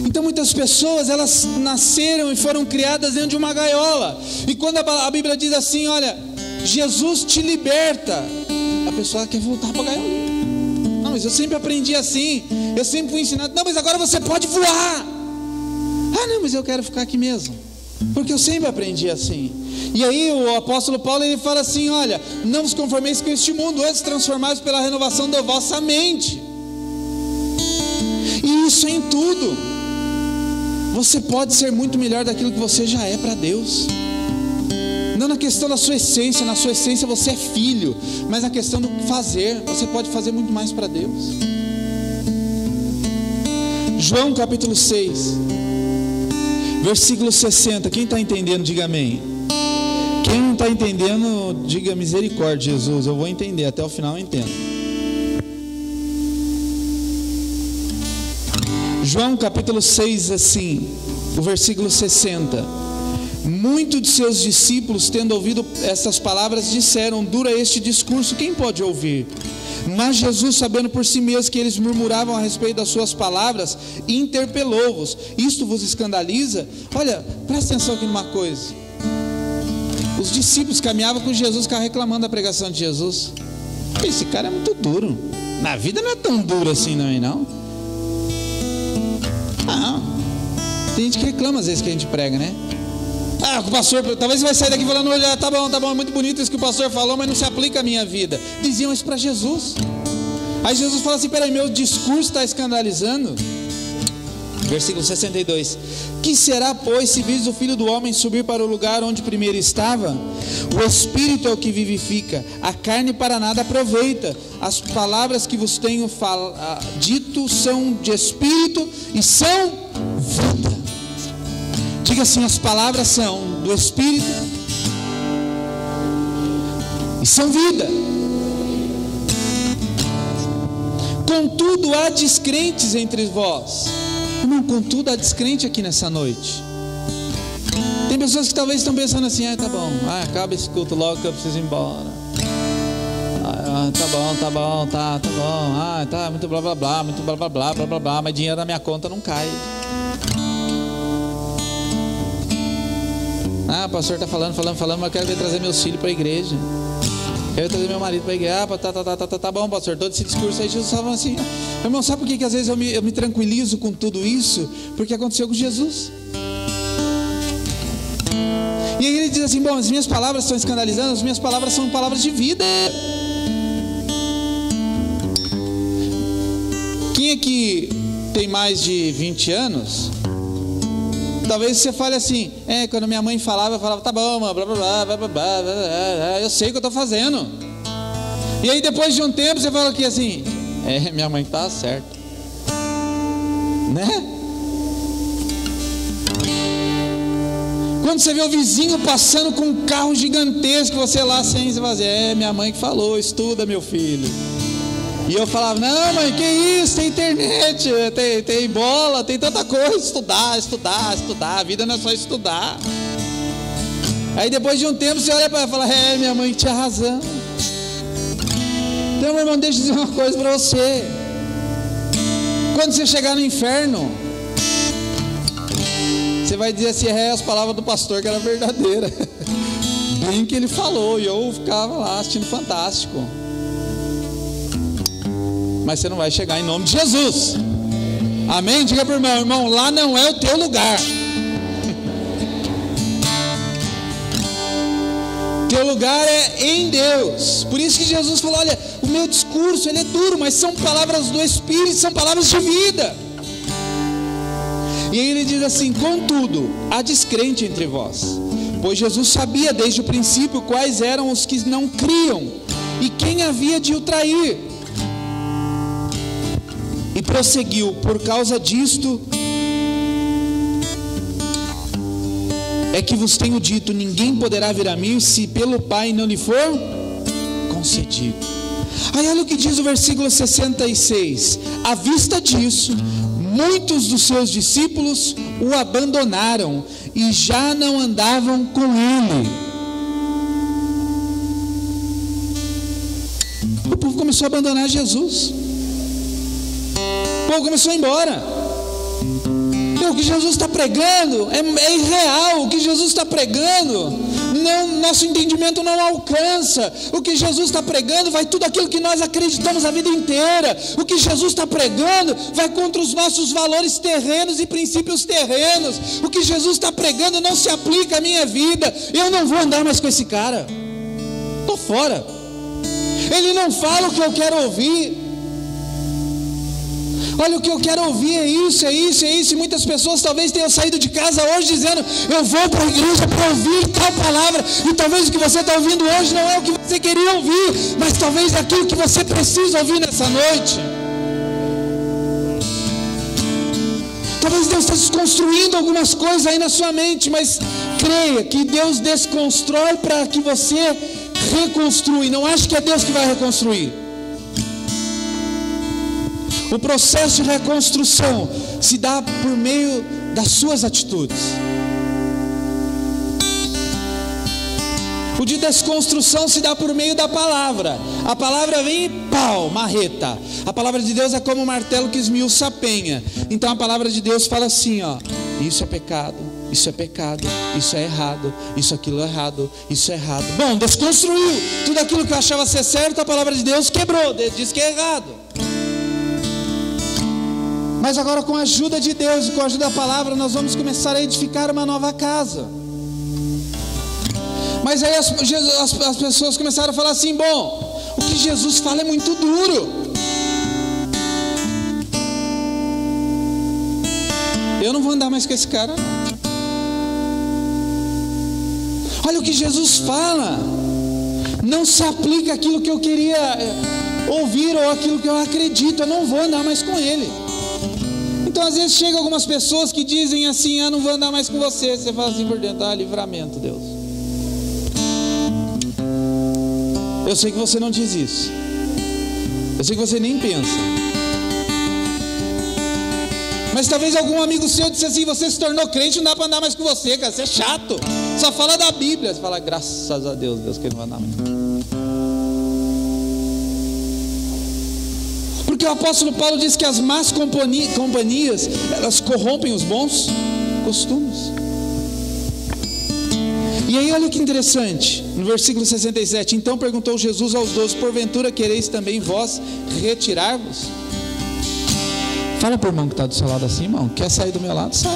Então muitas pessoas, elas nasceram e foram criadas dentro de uma gaiola. E quando a Bíblia diz assim: olha, Jesus te liberta, a pessoa quer voltar para a gaiola. Não, mas eu sempre aprendi assim, eu sempre fui ensinado. Não, mas agora você pode voar. Ah, não, mas eu quero ficar aqui mesmo, porque eu sempre aprendi assim. E aí o apóstolo Paulo, ele fala assim: olha, não vos conformeis com este mundo, antes transformados pela renovação da vossa mente. E isso é em tudo. Você pode ser muito melhor daquilo que você já é para Deus. Não na questão da sua essência. Na sua essência você é filho, mas na questão do fazer, você pode fazer muito mais para Deus. João capítulo 6, versículo 60. Quem está entendendo, diga amém. Quem não está entendendo, diga misericórdia, Jesus. Eu vou entender, até o final eu entendo. João capítulo 6, assim, o versículo 60. Muitos de seus discípulos, tendo ouvido estas palavras, disseram: dura este discurso, quem pode ouvir? Mas Jesus, sabendo por si mesmo que eles murmuravam a respeito das suas palavras, interpelou-os: isto vos escandaliza? Olha, presta atenção aqui numa coisa. Os discípulos caminhavam com Jesus, ficavam reclamando da pregação de Jesus. Esse cara é muito duro. Na vida não é tão duro assim também, não. Não. Tem gente que reclama às vezes que a gente prega, né? Ah, o pastor, talvez vai sair daqui falando: olha, tá bom, é muito bonito isso que o pastor falou, mas não se aplica à minha vida. Diziam isso para Jesus. Aí Jesus fala assim: peraí, meu discurso está escandalizando? Versículo 62. Que será, pois, se vis o Filho do Homem subir para o lugar onde primeiro estava? O Espírito é o que vivifica, a carne para nada aproveita. As palavras que vos tenho dito são de Espírito e são vida. Diga assim: as palavras são do Espírito e são vida. Contudo, há descrentes entre vós. Irmão, contudo, há descrente aqui nessa noite. Tem pessoas que talvez estão pensando assim: tá bom, acaba esse culto logo que eu preciso ir embora. Tá bom, tá muito blá blá blá, muito blá blá blá, blá blá blá, mas dinheiro na minha conta não cai. O pastor está falando, mas eu quero ver trazer meus filhos para a igreja. Quero trazer meu marido para a igreja. Tá bom, pastor. Todo esse discurso aí, Jesus estava assim. Irmão, sabe por que às vezes eu me tranquilizo com tudo isso? Porque aconteceu com Jesus. E aí ele diz assim: bom, as minhas palavras estão escandalizando, as minhas palavras são palavras de vida. Quem aqui tem mais de 20 anos? Talvez você fale assim: quando minha mãe falava, eu falava: tá bom, blá blá blá, blá blá blá, eu sei o que eu estou fazendo. E aí depois de um tempo você fala aqui assim: minha mãe está certa. né? Quando você vê o vizinho passando com um carro gigantesco, você lá sem, você fala assim, minha mãe que falou, estuda meu filho. E eu falava, não mãe, que isso, tem internet, tem bola, tem tanta coisa, estudar, a vida não é só estudar. Aí depois de um tempo você olha para ela e fala, minha mãe tinha razão. Então meu irmão, deixa eu dizer uma coisa para você. Quando você chegar no inferno, você vai dizer assim, as palavras do pastor que era verdadeira. Bem que ele falou, e eu ficava lá assistindo Fantástico. Mas você não vai chegar em nome de Jesus. Amém? Diga para o irmão, lá não é o teu lugar. Teu lugar é em Deus. Por isso que Jesus falou, olha, o meu discurso ele é duro, mas são palavras do Espírito, são palavras de vida. E aí ele diz assim, contudo, há descrente entre vós, pois Jesus sabia desde o princípio quais eram os que não criam e quem havia de o trair. E prosseguiu, por causa disto é que vos tenho dito, ninguém poderá vir a mim se pelo Pai não lhe for concedido. Aí olha o que diz o versículo 66, à vista disso, muitos dos seus discípulos o abandonaram e já não andavam com ele. O povo começou a abandonar Jesus. O povo começou a ir embora. O que Jesus está pregando é irreal. O que Jesus está pregando, nosso entendimento não alcança. O que Jesus está pregando vai tudo aquilo que nós acreditamos a vida inteira. O que Jesus está pregando vai contra os nossos valores terrenos e princípios terrenos. O que Jesus está pregando não se aplica à minha vida. Eu não vou andar mais com esse cara. Estou fora. Ele não fala o que eu quero ouvir. Olha, o que eu quero ouvir é isso. E muitas pessoas talvez tenham saído de casa hoje dizendo, eu vou para a igreja para ouvir tal palavra. E talvez o que você está ouvindo hoje não é o que você queria ouvir, mas talvez é aquilo que você precisa ouvir nessa noite. Talvez Deus está desconstruindo algumas coisas aí na sua mente, mas creia que Deus desconstrói para que você reconstrui. Não ache que é Deus que vai reconstruir. O processo de reconstrução se dá por meio das suas atitudes. O de desconstrução se dá por meio da palavra. A palavra vem e pau, marreta. A palavra de Deus é como um martelo que esmiuça a penha. Então a palavra de Deus fala assim, isso é pecado, isso é pecado, isso é errado, isso aquilo é errado, isso é errado. Bom, desconstruiu tudo aquilo que eu achava ser certo, a palavra de Deus quebrou, diz que é errado. Mas agora, com a ajuda de Deus e com a ajuda da palavra, nós vamos começar a edificar uma nova casa. Mas aí as pessoas começaram a falar assim, bom, o que Jesus fala é muito duro. Eu não vou andar mais com esse cara. Olha, o que Jesus fala não se aplica àquilo que eu queria ouvir ou àquilo que eu acredito. Eu não vou andar mais com ele. Então às vezes chegam algumas pessoas que dizem assim, não vou andar mais com você. Você fala assim por dentro, livramento, Deus. Eu sei que você não diz isso. Eu sei que você nem pensa. Mas talvez algum amigo seu disse assim, você se tornou crente, não dá para andar mais com você, cara, você é chato. Só fala da Bíblia. Você fala, graças a Deus, que ele não vai andar mais. Porque o apóstolo Paulo diz que as más companhias, elas corrompem os bons costumes. E aí olha que interessante, no versículo 67, então perguntou Jesus aos 12, porventura quereis também vós retirar-vos? Fala para o irmão que está do seu lado assim, irmão, quer sair do meu lado? Sai.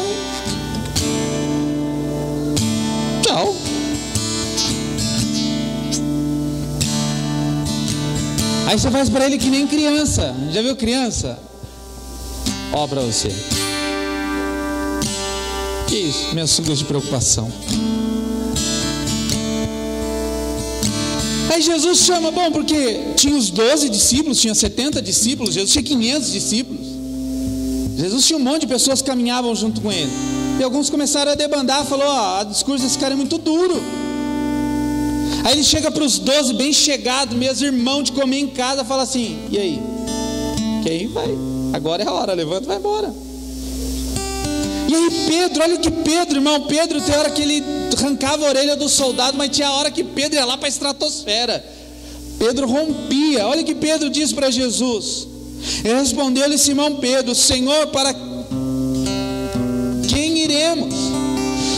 Tchau. Aí você faz para ele que nem criança. Já viu criança? Ó para você. Que isso? Minhas sugas de preocupação. Aí Jesus chama, bom, porque tinha os 12 discípulos, tinha 70 discípulos, Jesus tinha 500 discípulos. Jesus tinha um monte de pessoas que caminhavam junto com ele. E alguns começaram a debandar, falou: o discurso desse cara é muito duro. Aí ele chega para os 12, bem chegado, meus irmãos de comer em casa, fala assim: e aí? Quem vai? Agora é a hora, levanta e vai embora. E aí Pedro, olha o que Pedro, irmão, Pedro tem hora que ele arrancava a orelha do soldado, mas tinha a hora que Pedro ia lá para a estratosfera. Pedro rompia. Olha o que Pedro diz para Jesus. Ele respondeu-lhe Simão Pedro: Senhor, para quem iremos?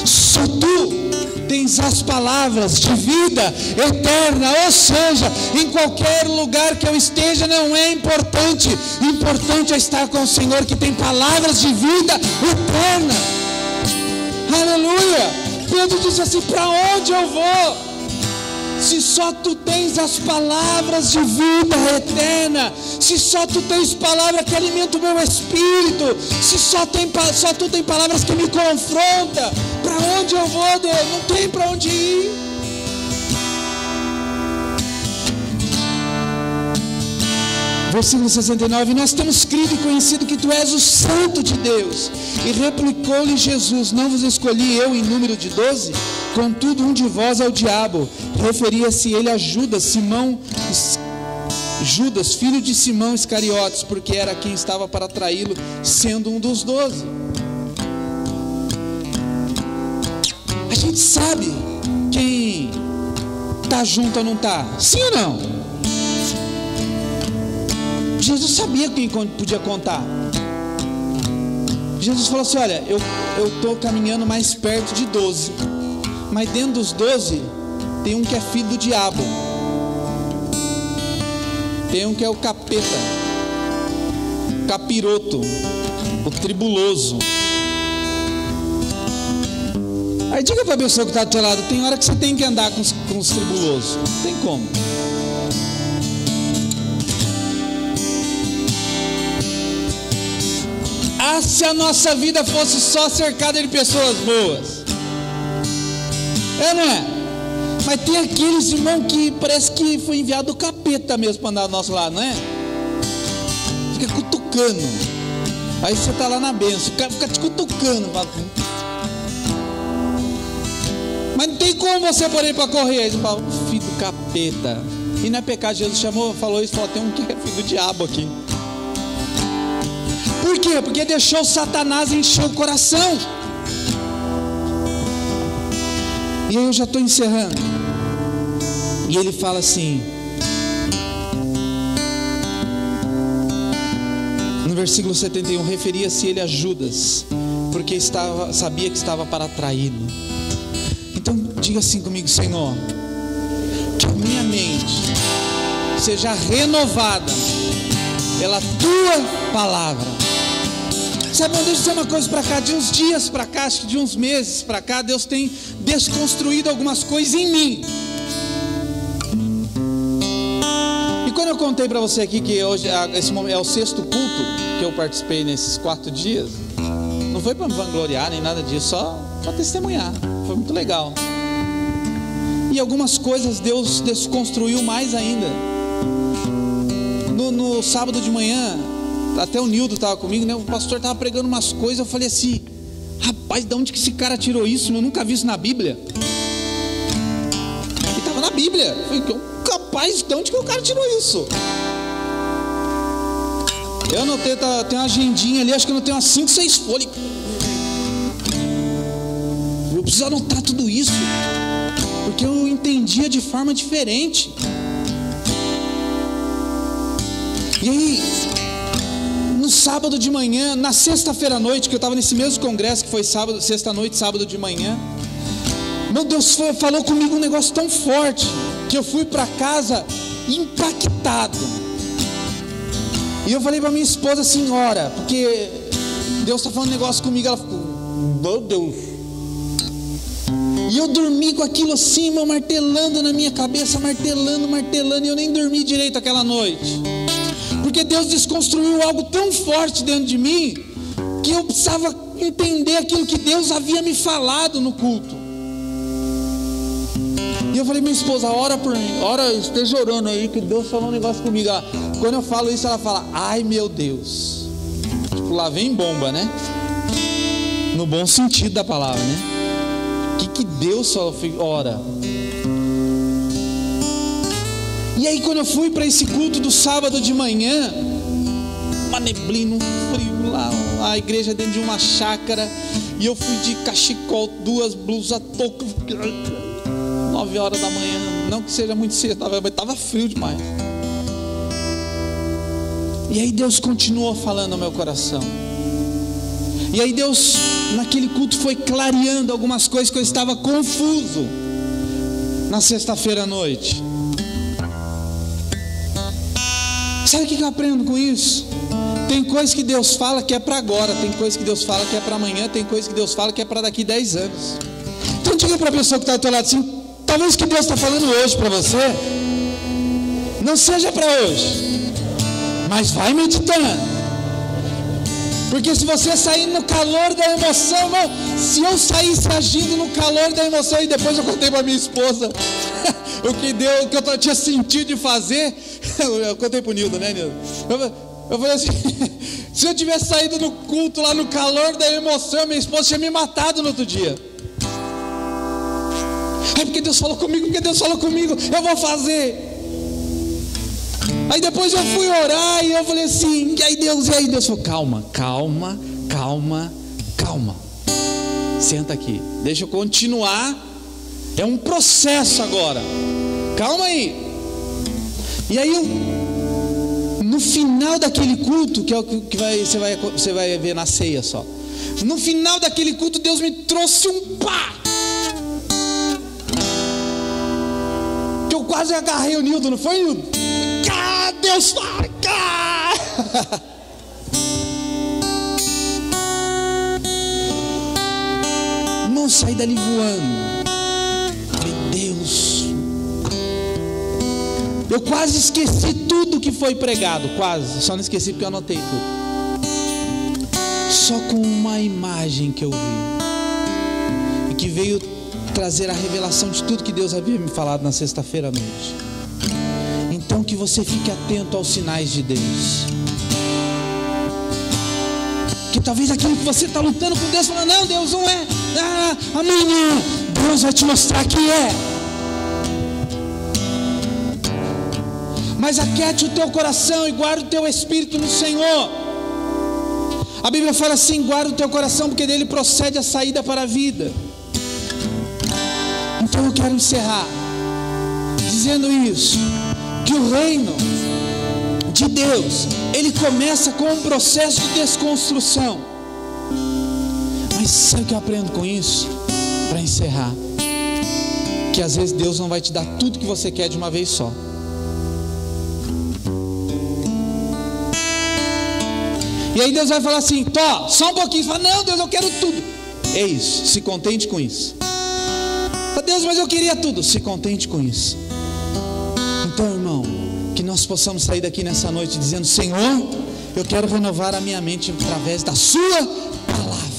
Só tu tens as palavras de vida eterna. Ou seja, em qualquer lugar que eu esteja não é importante. Importante é estar com o Senhor que tem palavras de vida eterna. Aleluia. Pedro disse assim: para onde eu vou? Se só tu tens as palavras de vida eterna, se só tu tens palavra que alimenta o meu espírito, se só tu tem palavras que me confrontam, para onde eu vou, Deus? Não tem para onde ir. Versículo 69: nós temos crido e conhecido que tu és o Santo de Deus. E replicou-lhe Jesus: não vos escolhi eu em número de 12? Contudo um de vós é o diabo. Referia-se ele a Judas, filho de Simão Iscariotes, porque era quem estava para traí-lo, sendo um dos 12. A gente sabe quem está junto ou não está, sim ou não? Jesus sabia quem podia contar. Jesus falou assim: olha, eu estou caminhando mais perto de 12, mas dentro dos 12 tem um que é filho do diabo, tem um que é o capeta, o capiroto, o tribuloso. Aí diga para a pessoa que está do teu lado: tem hora que você tem que andar com os tribulosos, não tem como. Se a nossa vida fosse só cercada de pessoas boas, não é? Mas tem aqueles, irmão, que parece que foi enviado do capeta mesmo para andar do nosso lado, não é? Fica cutucando. Aí você está lá na bênção, fica te cutucando. Mas não tem como você pôr ele para correr. Aí você fala: filho do capeta. E não é pecado. Jesus falou isso, falou: tem um que é filho do diabo aqui. Por quê? Porque deixou Satanás encher o coração. E aí eu já estou encerrando. E ele fala assim, no versículo 71, referia-se ele a Judas, porque sabia que estava para traí-lo. Então diga assim comigo: Senhor, que a minha mente seja renovada pela tua palavra. Sabe, deixa eu dizer uma coisa para cá. De uns dias para cá, acho que de uns meses para cá, Deus tem desconstruído algumas coisas em mim. E quando eu contei para você aqui que hoje esse momento é o 6º culto que eu participei nesses 4 dias, não foi para me vangloriar nem nada disso, só para testemunhar. Foi muito legal. E algumas coisas Deus desconstruiu mais ainda. No sábado de manhã, até o Nildo estava comigo, né? O pastor estava pregando umas coisas. Eu falei assim: rapaz, de onde que esse cara tirou isso? Eu nunca vi isso na Bíblia. E estava na Bíblia. Eu falei: capaz, de onde que o cara tirou isso? Eu anotei, tem uma agendinha ali, acho que eu anotei umas 5, 6 folhas. Eu preciso anotar tudo isso, porque eu entendia de forma diferente. E aí, no sábado de manhã, na sexta-feira à noite, que eu estava nesse mesmo congresso que foi sábado, sexta-noite, sábado de manhã, meu Deus, falou comigo um negócio tão forte, que eu fui para casa impactado. E eu falei para minha esposa assim: ora, porque Deus está falando um negócio comigo. Ela ficou: meu Deus. E eu dormi com aquilo assim, meu, martelando na minha cabeça, martelando, e eu nem dormi direito aquela noite. Porque Deus desconstruiu algo tão forte dentro de mim, que eu precisava entender aquilo que Deus havia me falado no culto. E eu falei: minha esposa, ora por mim, ora, esteja orando aí, que Deus falou um negócio comigo. Quando eu falo isso, ela fala: ai meu Deus. Tipo, lá vem bomba, né? No bom sentido da palavra, né? O que Deus só ora? E aí quando eu fui para esse culto do sábado de manhã, uma neblina, um frio lá, a igreja dentro de uma chácara, e eu fui de cachecol, 2 blusas, touca, 9 horas da manhã, não que seja muito cedo, mas estava frio demais. E aí Deus continuou falando ao meu coração. E aí Deus, naquele culto, foi clareando algumas coisas que eu estava confuso na sexta-feira à noite. Sabe o que eu aprendo com isso? Tem coisas que Deus fala que é para agora, tem coisas que Deus fala que é para amanhã, tem coisas que Deus fala que é para daqui 10 anos. Então diga para a pessoa que está do teu lado assim: talvez o que Deus está falando hoje para você não seja para hoje, mas vai meditando. Porque se você sair no calor da emoção, irmão, se eu saísse agindo no calor da emoção, e depois eu contei para minha esposa o que eu tinha sentido de fazer, eu contei para o Nildo, né, Nildo? Eu falei assim, se eu tivesse saído no culto lá no calor da emoção, minha esposa tinha me matado no outro dia. É porque Deus falou comigo, eu vou fazer. Aí depois eu fui orar e eu falei assim, e aí Deus falou: calma, senta aqui, deixa eu continuar, é um processo agora, calma aí. E aí no final daquele culto, que é o que você vai ver na ceia só, no final daquele culto Deus me trouxe um pá, que eu quase agarrei o Nildo, não foi, Nildo? Deus fala, não saí dali voando. Falei: Deus, eu quase esqueci tudo que foi pregado, quase, só não esqueci porque eu anotei tudo, só com uma imagem que eu vi e que veio trazer a revelação de tudo que Deus havia me falado na sexta-feira à noite. Então que você fique atento aos sinais de Deus. Que talvez aquilo que você está lutando com Deus, falando: não, Deus não é, amanhã Deus vai te mostrar que é. Mas aquiete o teu coração e guarda o teu espírito no Senhor. A Bíblia fala assim: guarda o teu coração, porque dele procede a saída para a vida. Então eu quero encerrar dizendo isso, que o reino de Deus, ele começa com um processo de desconstrução. Mas sabe o que eu aprendo com isso? Para encerrar, que às vezes Deus não vai te dar tudo que você quer de uma vez só. E aí Deus vai falar assim: Tó, só um pouquinho. Você fala: não, Deus, eu quero tudo. É isso, se contente com isso. Fala: Deus, mas eu queria tudo. Se contente com isso. Então, irmão, que nós possamos sair daqui nessa noite dizendo: Senhor, eu quero renovar a minha mente através da sua palavra.